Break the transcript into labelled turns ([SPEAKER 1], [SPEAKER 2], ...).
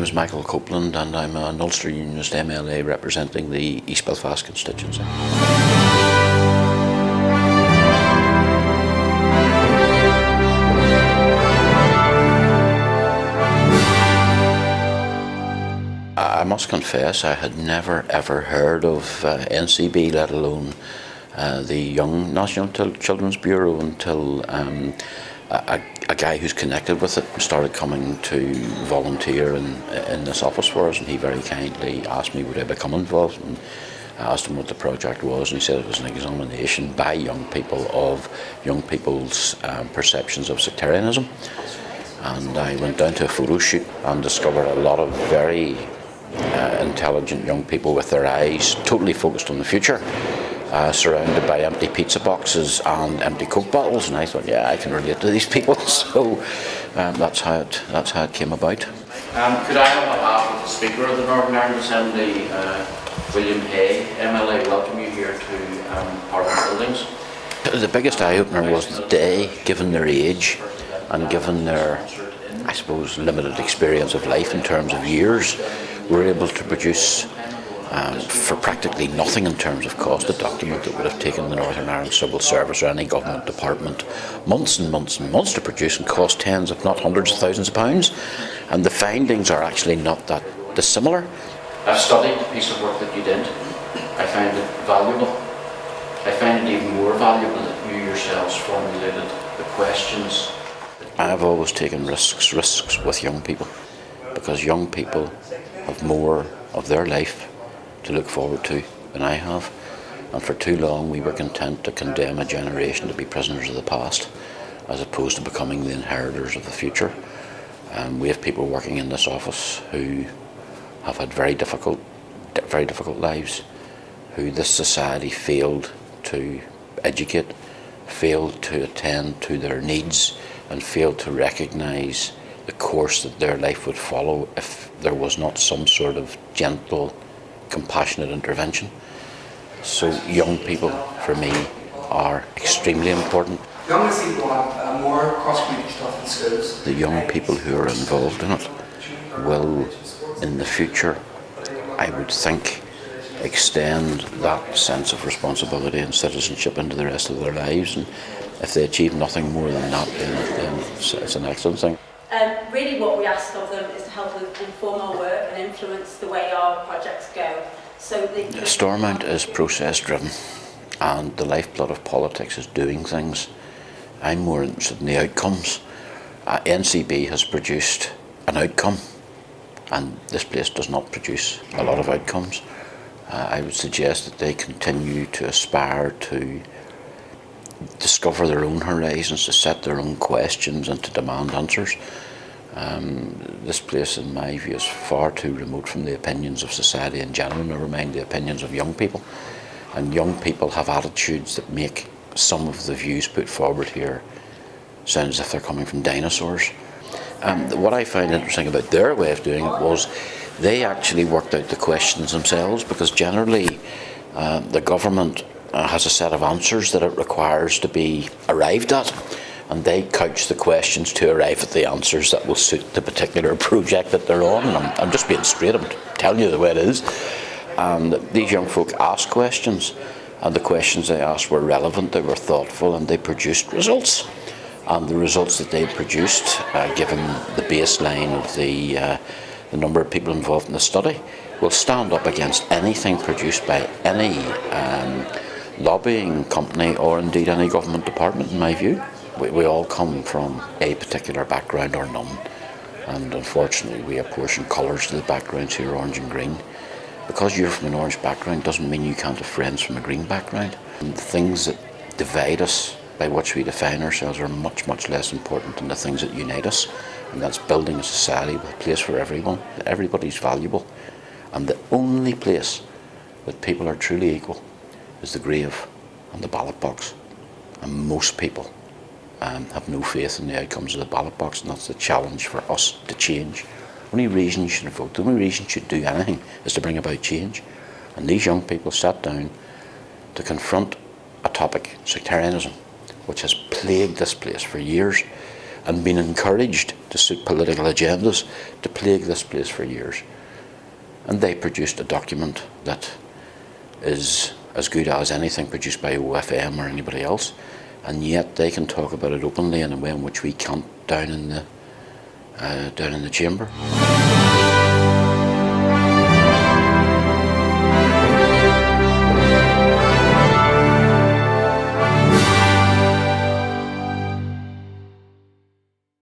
[SPEAKER 1] is Michael Copeland and I'm an Ulster Unionist MLA representing the East Belfast constituency. I must confess I had never ever heard of NCB, let alone the Young National Children's Bureau, until a guy who's connected with it started coming to volunteer in this office for us, and he very kindly asked me would I become involved, and I asked him what the project was, and he said it was an examination by young people of young people's perceptions of sectarianism. And I went down to a photo shoot and discovered a lot of very intelligent young people with their eyes totally focused on the future, surrounded by empty pizza boxes and empty Coke bottles, and I thought, yeah, I can relate to these people. So that's how it came about. Could I, on behalf of the Speaker of the Northern Ireland Assembly, William Hay, MLA, welcome you here to Parliament Buildings. The biggest eye-opener was the day, given their age and given their, I suppose, limited experience of life in terms of years, we're able to produce for practically nothing in terms of cost a document that would have taken the Northern Ireland Civil Service or any government department months and months and months to produce and cost tens if not hundreds of thousands of pounds. And the findings are actually not that dissimilar. I've studied the piece of work that you did. I find it valuable. I find it even more valuable that you yourselves formulated the questions. I've always taken risks with young people, because young people have more of their life to look forward to than I have, and for too long we were content to condemn a generation to be prisoners of the past as opposed to becoming the inheritors of the future. We have people working in this office who have had very difficult lives, who this society failed to educate, failed to attend to their needs, and failed to recognise the course that their life would follow if there was not some sort of gentle, compassionate intervention. So young people, for me, are extremely important.
[SPEAKER 2] Young people want more cross-community stuff in schools.
[SPEAKER 1] The young people who are involved in it will, in the future, I would think, extend that sense of responsibility and citizenship into the rest of their lives, and if they achieve nothing more than that, then it's an excellent thing.
[SPEAKER 3] Really what we ask of them is to help us inform our work and influence the way our projects go. So
[SPEAKER 1] Stormont is process driven, and the lifeblood of politics is doing things. I'm more interested in the outcomes. NCB has produced an outcome, and this place does not produce a lot of outcomes. I would suggest that they continue to aspire to discover their own horizons, to set their own questions and to demand answers. This place, in my view, is far too remote from the opinions of society in general, never mind the opinions of young people. And young people have attitudes that make some of the views put forward here sound as if they're coming from dinosaurs. What I find interesting about their way of doing it was they actually worked out the questions themselves, because generally the government has a set of answers that it requires to be arrived at, and they couch the questions to arrive at the answers that will suit the particular project that they're on. And I'm just being straight, I'm telling you the way it is. And these young folk asked questions, and the questions they asked were relevant, they were thoughtful, and they produced results. And the results that they produced, given the baseline of the number of people involved in the study, will stand up against anything produced by any lobbying company or indeed any government department, in my view. We all come from a particular background or none, and unfortunately we apportion colours to the backgrounds here, orange and green. Because you're from an orange background doesn't mean you can't have friends from a green background. And the things that divide us, by which we define ourselves, are much, much less important than the things that unite us, and that's building a society with a place for everyone. Everybody's valuable, and the only place that people are truly equal is the grave and the ballot box. And most people have no faith in the outcomes of the ballot box, and that's the challenge for us to change. The only reason you should vote, the only reason you should do anything is to bring about change. And these young people sat down to confront a topic, sectarianism, which has plagued this place for years. and been encouraged to suit political agendas to plague this place for years. And they produced a document that is as good as anything produced by OFM or anybody else, and yet they can talk about it openly in a way in which we can't down in the chamber.